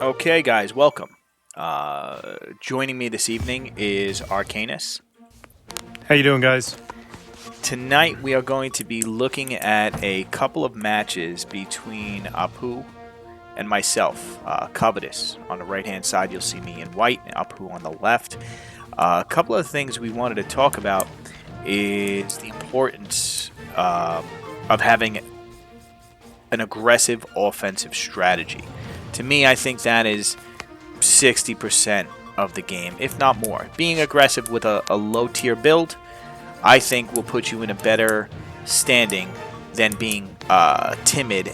Okay, guys, welcome. Joining me this evening is Arcanus. How you doing, guys? Tonight we are going to be looking at a couple of matches between Apu and myself. Covetous on the right-hand side, you'll see me in white, and Apu on the left. A couple of things we wanted to talk about is the importance of having an aggressive offensive strategy. To me, I think that is 60% of the game, if not more. Being aggressive with a low-tier build, I think will put you in a better standing than being timid,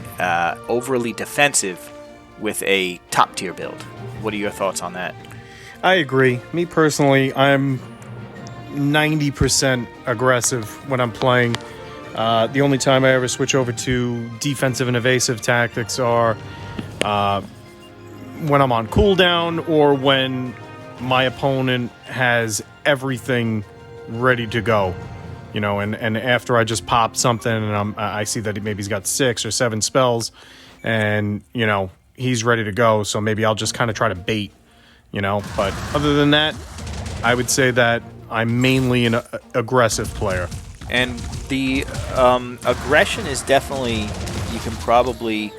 overly defensive with a top-tier build. What are your thoughts on that? I agree. Me personally, I'm 90% aggressive when I'm playing. The only time I ever switch over to defensive and evasive tactics are when I'm on cooldown or when my opponent has everything ready to go. You know, and after I just pop something and I see that maybe he's got 6 or 7 spells and, you know, he's ready to go. So maybe I'll just kind of try to bait, you know. But other than that, I would say that I'm mainly an aggressive player. And the aggression is definitely, you can probably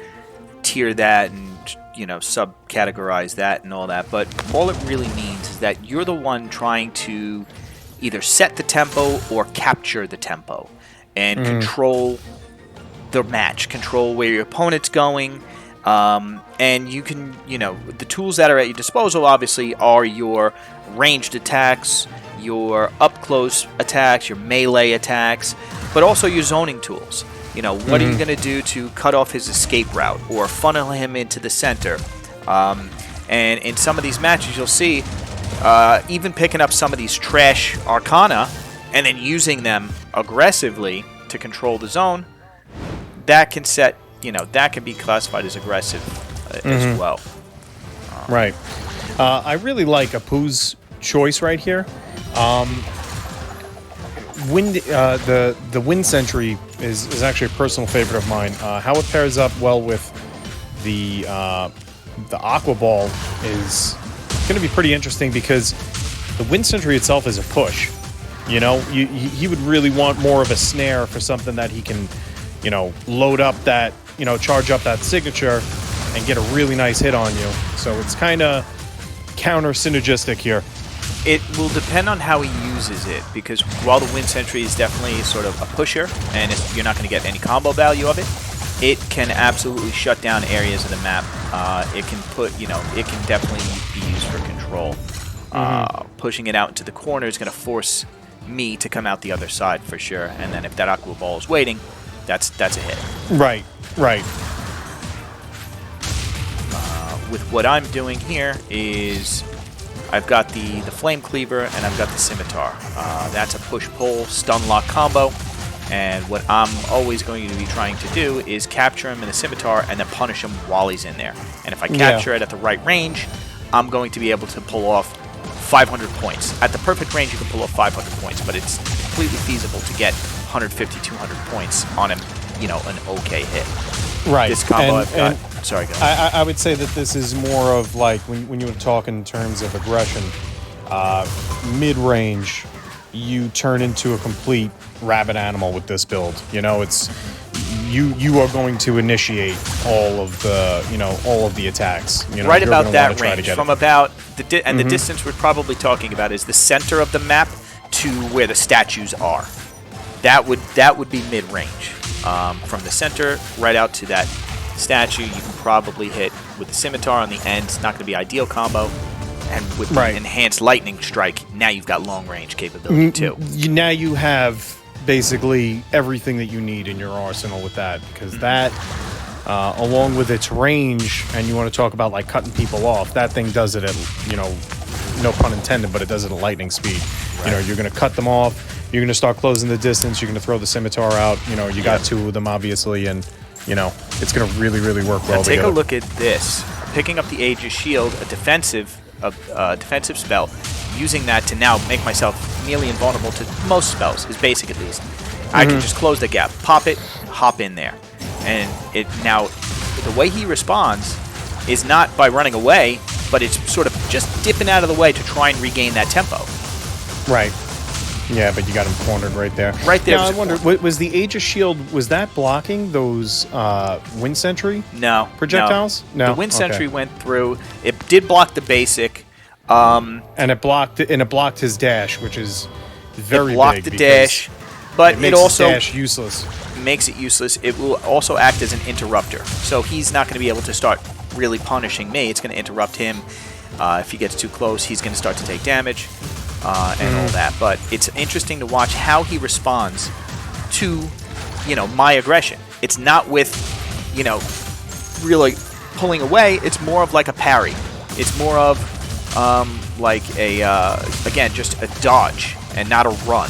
tier that and, you know, subcategorize that and all that. But all it really means is that you're the one trying to either set the tempo or capture the tempo and control the match, control where your opponent's going. And you can, you know, the tools that are at your disposal obviously are your ranged attacks, your up-close attacks, your melee attacks, but also your zoning tools. You know, what are you going to do to cut off his escape route or funnel him into the center? And in some of these matches, you'll see even picking up some of these trash arcana and then using them aggressively to control the zone, that can set, you know, that can be classified as aggressive as well. Right. I really like Apu's choice right here. The Wind Sentry is actually a personal favorite of mine. How it pairs up well with the Aqua Ball is going to be pretty interesting because the Wind Sentry itself is a push. You know, he would really want more of a snare for something that he can, you know, load up that, you know, charge up that signature and get a really nice hit on you. So it's kind of counter synergistic here. It will depend on how he uses it, because while the Wind Sentry is definitely sort of a pusher, and you're not going to get any combo value of it, it can absolutely shut down areas of the map. It can put, you know, it can definitely be used for control. Pushing it out into the corner is going to force me to come out the other side for sure, and then if that Aqua Ball is waiting, that's a hit. Right. With what I'm doing here is I've got the Flame Cleaver and I've got the Scimitar. That's a push-pull stun-lock combo, and what I'm always going to be trying to do is capture him in the Scimitar and then punish him while he's in there. And if I capture it at the right range, I'm going to be able to pull off 500 points. At the perfect range, you can pull off 500 points, but it's completely feasible to get 150, 200 points on him, you know, an okay hit. Right. This combo I've got... Sorry, go ahead. I would say that this is more of like when you were talking in terms of aggression, mid-range, you turn into a complete rabid animal with this build. You know, it's you are going to initiate all of the attacks. You know, right about that range, from about the distance we're probably talking about is the center of the map to where the statues are. That would be mid-range. From the center right out to that statue, you can probably hit with the Scimitar on the end. It's not going to be ideal combo, and with the enhanced lightning strike, now you've got long range capability too. Now you have basically everything that you need in your arsenal with that, because that, along with its range, and you want to talk about like cutting people off, that thing does it at, you know, no pun intended, but it does it at lightning speed. Right. You know, you're going to cut them off, you're going to start closing the distance, you're going to throw the Scimitar out. You know, you got 2 of them obviously, and you know, it's going to really, really work well together. Take a look at this. Picking up the Aegis Shield, a defensive spell, using that to now make myself nearly invulnerable to most spells, is basic at least. I can just close the gap, pop it, hop in there. And it now, the way he responds is not by running away, but it's sort of just dipping out of the way to try and regain that tempo. Right. Yeah, but you got him cornered right there. Right there. Now, I wonder, was the Aegis Shield, was that blocking those Wind Sentry projectiles? No. The Wind Sentry went through. It did block the basic. And it blocked his dash, which is very big. It blocked the dash, but it also makes dash useless. Makes it useless. It will also act as an interrupter. So he's not going to be able to start really punishing me. It's going to interrupt him. If he gets too close, he's going to start to take damage. And all that, but it's interesting to watch how he responds to, my aggression. It's not with, really pulling away. It's more of like a parry. It's more of like a, again, just a dodge and not a run.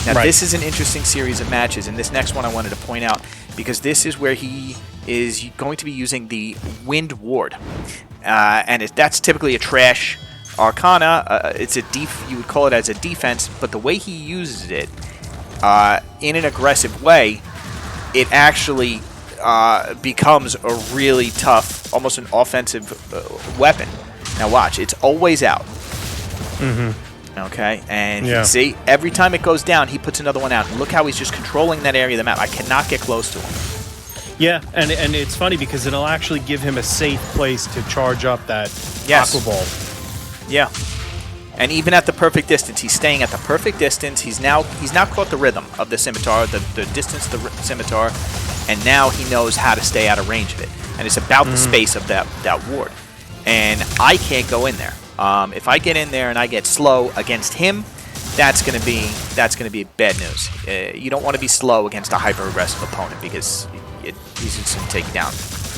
Now, This is an interesting series of matches, and this next one I wanted to point out because this is where he is going to be using the Wind Ward, and that's typically a trash Arcana. It's you would call it as a defense, but the way he uses it in an aggressive way, it actually becomes a really tough, almost an offensive weapon. Now watch, it's always out. Okay, and you see, every time it goes down, he puts another one out. And look how he's just controlling that area of the map. I cannot get close to him. Yeah, and it's funny because it'll actually give him a safe place to charge up that Aqua Ball. Yeah, and even at the perfect distance, he's staying at the perfect distance. He's now caught the rhythm of the scimitar, the distance of the scimitar, and now he knows how to stay out of range of it. And it's about the space of that ward. And I can't go in there. If I get in there and I get slow against him, that's gonna be bad news. You don't want to be slow against a hyper aggressive opponent because he's just gonna take you down.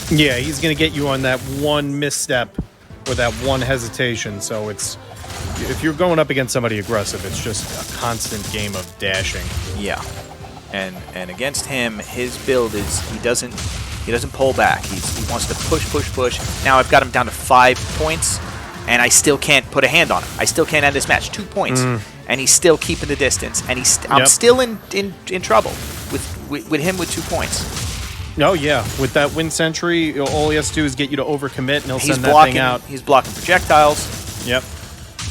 Yeah, he's gonna get you on that one misstep. Or that one hesitation, so if you're going up against somebody aggressive, it's just a constant game of dashing. Yeah, and against him, his build is he doesn't pull back. He wants to push. Now I've got him down to 5 points, and I still can't put a hand on him. I still can't end this match. 2 points, and he's still keeping the distance, and I'm still in trouble with him with 2 points. Oh, yeah. With that Wind Sentry, all he has to do is get you to overcommit, and he'll send that thing out. He's blocking projectiles. Yep.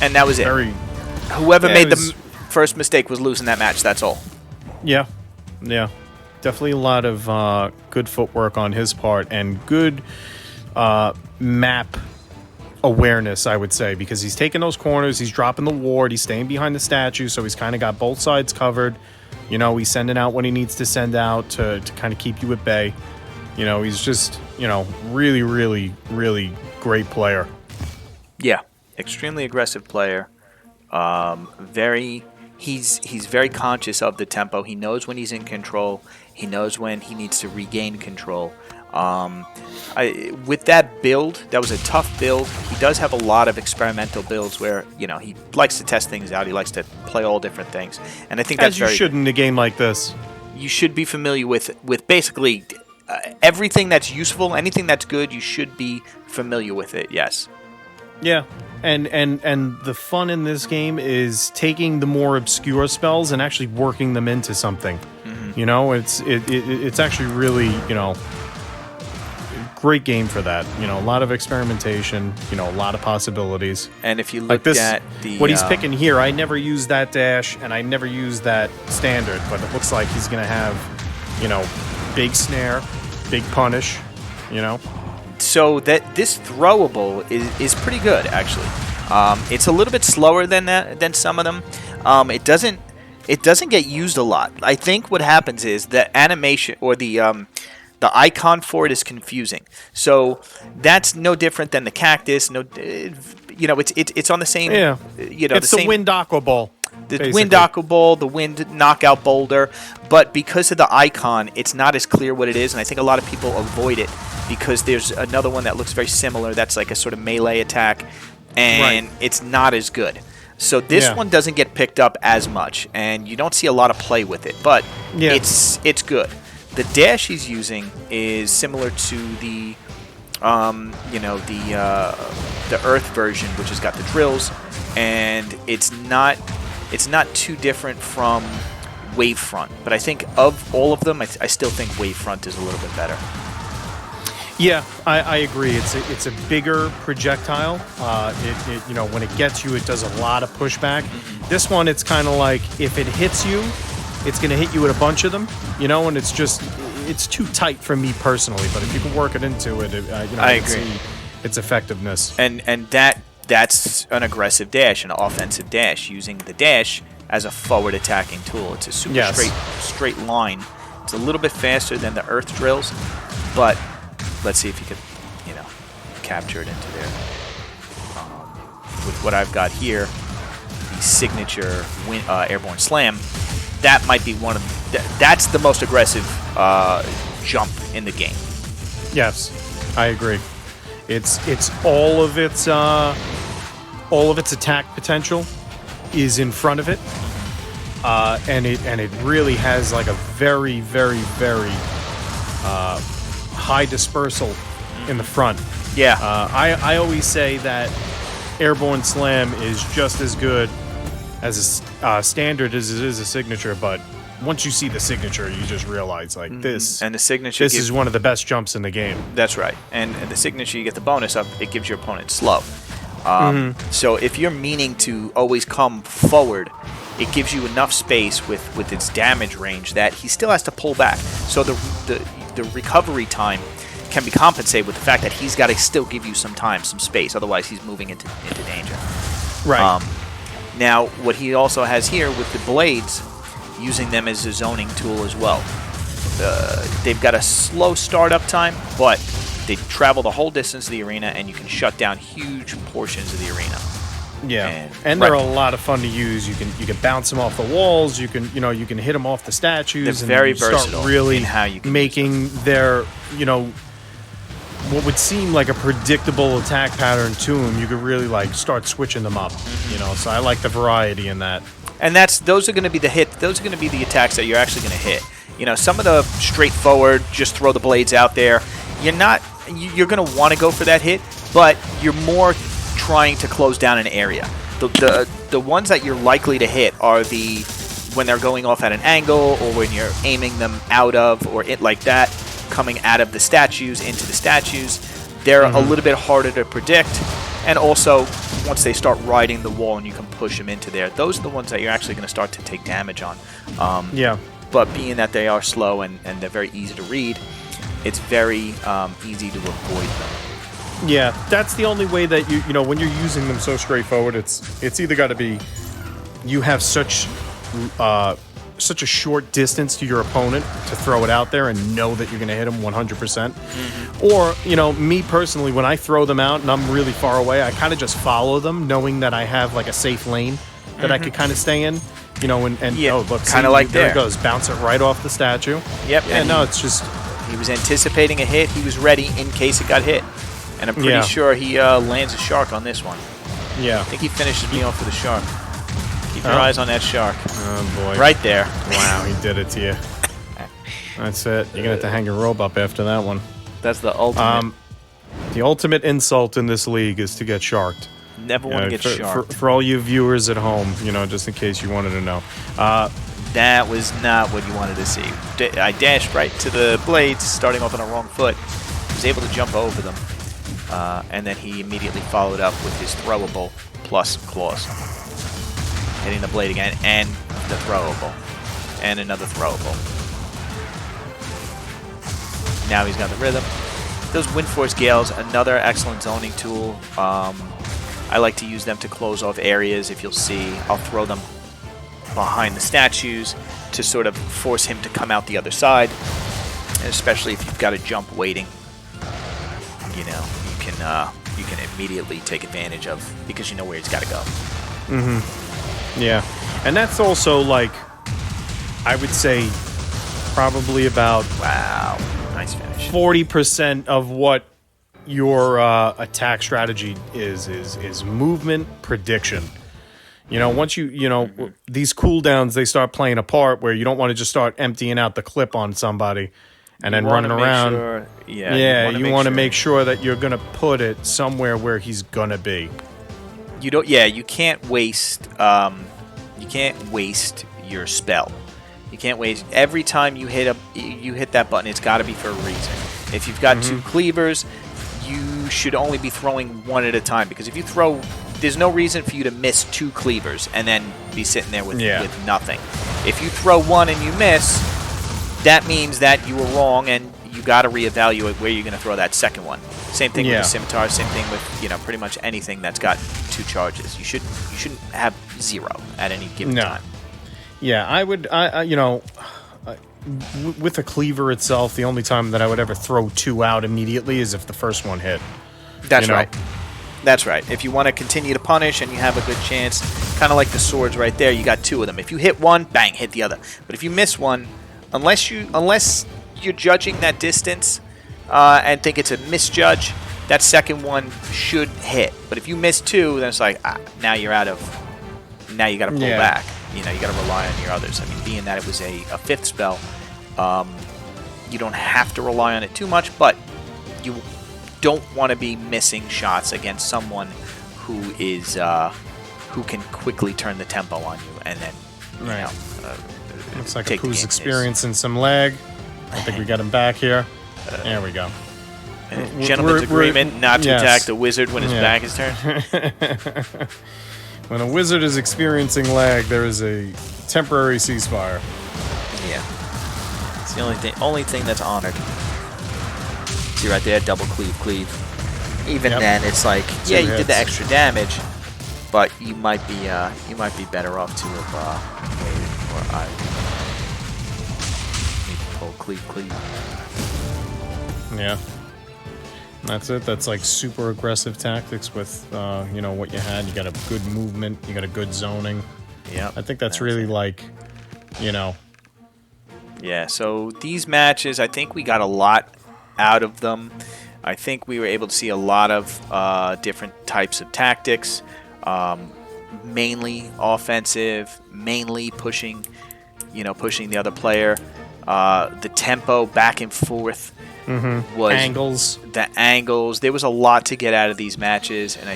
And that was it. Whoever made the first mistake was losing that match, that's all. Yeah. Yeah. Definitely a lot of good footwork on his part, and good map awareness, I would say, because he's taking those corners, he's dropping the ward, he's staying behind the statue, so he's kind of got both sides covered. He's sending out when he needs to send out to kind of keep you at bay. He's just, really, really, really great player. Yeah, extremely aggressive player. He's very conscious of the tempo. He knows when he's in control. He knows when he needs to regain control. With that build, that was a tough build. He does have a lot of experimental builds where, he likes to test things out. He likes to play all different things. And I think that's you should in a game like this. You should be familiar with basically everything that's useful, anything that's good, you should be familiar with it, yes. Yeah. And the fun in this game is taking the more obscure spells and actually working them into something. It's actually really, great game for that. A lot of experimentation, a lot of possibilities. And if you look at what he's picking here, I never used that dash and I never used that standard, but it looks like he's going to have, big snare, big punish, So that this throwable is pretty good, actually. It's a little bit slower than some of them. It doesn't get used a lot. I think what happens is the animation or the icon for it is confusing. So that's no different than the cactus. It's on the same. Yeah. It's the Wind Aqua Ball. The Wind Aqua Ball, the Wind Knockout Boulder, but because of the icon, it's not as clear what it is, and I think a lot of people avoid it because there's another one that looks very similar. That's like a sort of melee attack, and it's not as good. So this one doesn't get picked up as much, and you don't see a lot of play with it, but it's good. The dash he's using is similar to the Earth version, which has got the drills, and it's not too different from Wavefront. But I think of all of them, I still think Wavefront is a little bit better. Yeah, I agree. It's a bigger projectile. You know, when it gets you, it does a lot of pushback. This one, it's kind of like if it hits you, it's going to hit you with a bunch of them. You know, and it's too tight for me personally. But if you can work it into it, you know, I can agree. see its effectiveness. And that's an aggressive dash, an offensive dash, using the dash as a forward attacking tool. It's a super straight line. It's a little bit faster than the earth drills, but let's see if you could, you know, capture it into there. With what I've got here, the signature airborne slam, that might be one of that's the most aggressive jump in the game. Yes, I agree. It's all of its attack potential is in front of it, and it really has like a very high dispersal in the front. Yeah. I always say that airborne slam is just as good as a standard as it is a signature, but once you see the signature, you just realize like this. And the signature. This is one of the best jumps in the game. That's right. And the signature, you get the bonus up. It gives your opponent slow. So if you're meaning to always come forward, it gives you enough space with its damage range that he still has to pull back. So the recovery time can be compensated with the fact that he's got to still give you some time, some space. Otherwise, he's moving into danger. Right. Now, what he also has here with the blades, using them as a zoning tool as well. They've got a slow startup time, but they travel the whole distance of the arena, and you can shut down huge portions of the arena. Yeah, and they're a lot of fun to use. You can bounce them off the walls. You can hit them off the statues. They're very and you start versatile really in how you can making their what would seem like a predictable attack pattern to them. You could really like start switching them up. So I like the variety in that. And those are going to be the hit. Those are going to be the attacks that you're actually going to hit. Some of the straightforward, just throw the blades out there. You're going to want to go for that hit, but you're more trying to close down an area. The ones that you're likely to hit are when they're going off at an angle, or when you're aiming them out of, or like that, coming out of the statues into the statues. They're a little bit harder to predict. And also, once they start riding the wall and you can push them into there, those are the ones that you're actually going to start to take damage on. Yeah. But being that they are slow and they're very easy to read, it's very easy to avoid them. Yeah, that's the only way that when you're using them so straightforward, it's either got to be you have such a short distance to your opponent to throw it out there and know that you're going to hit them 100%. Or, me personally, when I throw them out and I'm really far away, I kind of just follow them, knowing that I have like a safe lane that I could kind of stay in. Oh, look, kind of like there it goes, bounce it right off the statue. Yep. Yeah, no, it's just he was anticipating a hit. He was ready in case it got hit, and I'm pretty sure he lands a shark on this one. Yeah, I think he finishes me off with a shark. Keep your eyes on that shark. Oh boy, right there. Wow, he did it to you. That's it. You're gonna have to hang your robe up after that one. That's the ultimate. The ultimate insult in this league is to get sharked. Never want to get sharked. For all you viewers at home, just in case you wanted to know. That was not what you wanted to see. I dashed right to the blades, starting off on the wrong foot. Was able to jump over them, and then he immediately followed up with his throwable plus claws, hitting the blade again, and the throwable, and another throwable. Now he's got the rhythm. Those Wind Force Gales, another excellent zoning tool. I like to use them to close off areas. If you'll see, I'll throw them behind the statues to sort of force him to come out the other side. And especially if you've got a jump waiting, you can immediately take advantage of, because you know where he's got to go. Yeah, and that's also like, I would say, probably about Nice finish. 40% of what your attack strategy is movement prediction. Once these cooldowns, they start playing a part where you don't want to just start emptying out the clip on somebody and then running around. You want to make sure that you're going to put it somewhere where he's going to be. You can't waste your spell. You can't waste every time you hit that button. It's got to be for a reason. If you've got 2 cleavers, you should only be throwing 1 at a time, because if you throw, there's no reason for you to miss 2 cleavers and then be sitting there with nothing. If you throw 1 and you miss, that means that you were wrong and you got to reevaluate where you're going to throw that second one. Same thing with the scimitar. Same thing with pretty much anything that's got 2 charges. You shouldn't have 0 at any given time. Yeah, I would. With a cleaver itself, the only time that I would ever throw 2 out immediately is if the first one hit. That's right. That's right. If you want to continue to punish and you have a good chance, kind of like the swords right there, you got 2 of them. If you hit one, bang, hit the other. But if you miss one, unless you're judging that distance and think it's a misjudge, that second one should hit. But if you miss 2, then it's like, now you're out of. Now you got to pull back. You got to rely on your others. I mean, being that it was a 5th spell, you don't have to rely on it too much, but you don't want to be missing shots against someone who is who can quickly turn the tempo on you, and then looks like Apu's experiencing some lag. I think we got him back here. There we go. Gentleman's agreement not to attack the wizard when his back is turned. When a wizard is experiencing lag, there is a temporary ceasefire. Yeah. It's the only thing that's honored. See right there, double cleave. Even then, it's like, you did the extra damage, but you might be better off to have waited, or I need to pull cleave. Yeah. That's it. That's like super aggressive tactics with, what you had. You got a good movement. You got a good zoning. Yeah. I think that's really like, Yeah, so these matches, I think we got a lot out of them. I think we were able to see a lot of different types of tactics, mainly offensive, mainly pushing the other player. The tempo back and forth. Was the angles. There was a lot to get out of these matches, and I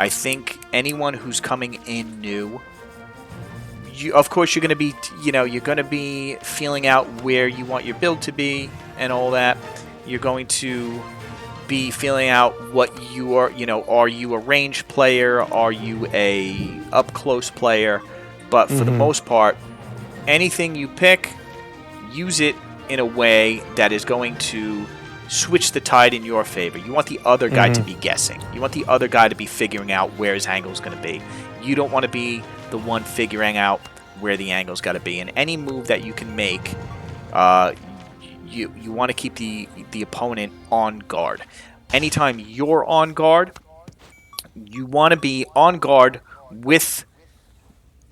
think anyone who's coming in new, of course you're going to be feeling out where you want your build to be and all that. You're going to be feeling out what you are. Are you a ranged player? Are you a up close player? But for the most part, anything you pick, use it in a way that is going to switch the tide in your favor. You want the other guy to be guessing. You want the other guy to be figuring out where his angle is going to be. You don't want to be the one figuring out where the angle's got to be. And any move that you can make, you want to keep the opponent on guard. Anytime you're on guard, you want to be on guard with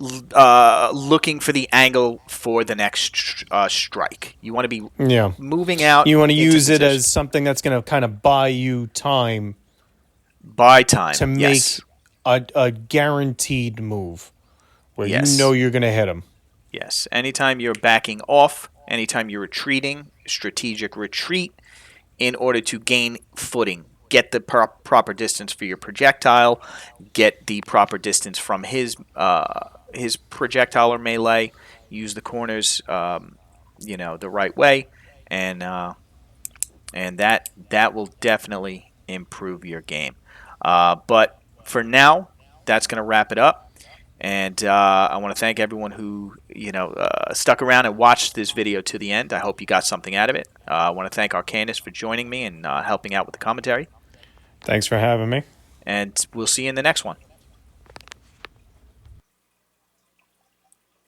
looking for the angle for the next strike. You want to be moving out. You want to use it as something that's going to kind of buy you time. To make a guaranteed move where you know you're going to hit him. Yes. Anytime you're backing off, anytime you're retreating, strategic retreat in order to gain footing. Get the proper distance for your projectile. Get the proper distance from his projectile or melee. Use the corners, the right way, and that will definitely improve your game. But for now, that's going to wrap it up. And I want to thank everyone who stuck around and watched this video to the end. I hope you got something out of it. I want to thank Arcanus for joining me and helping out with the commentary. Thanks for having me. And we'll see you in the next one.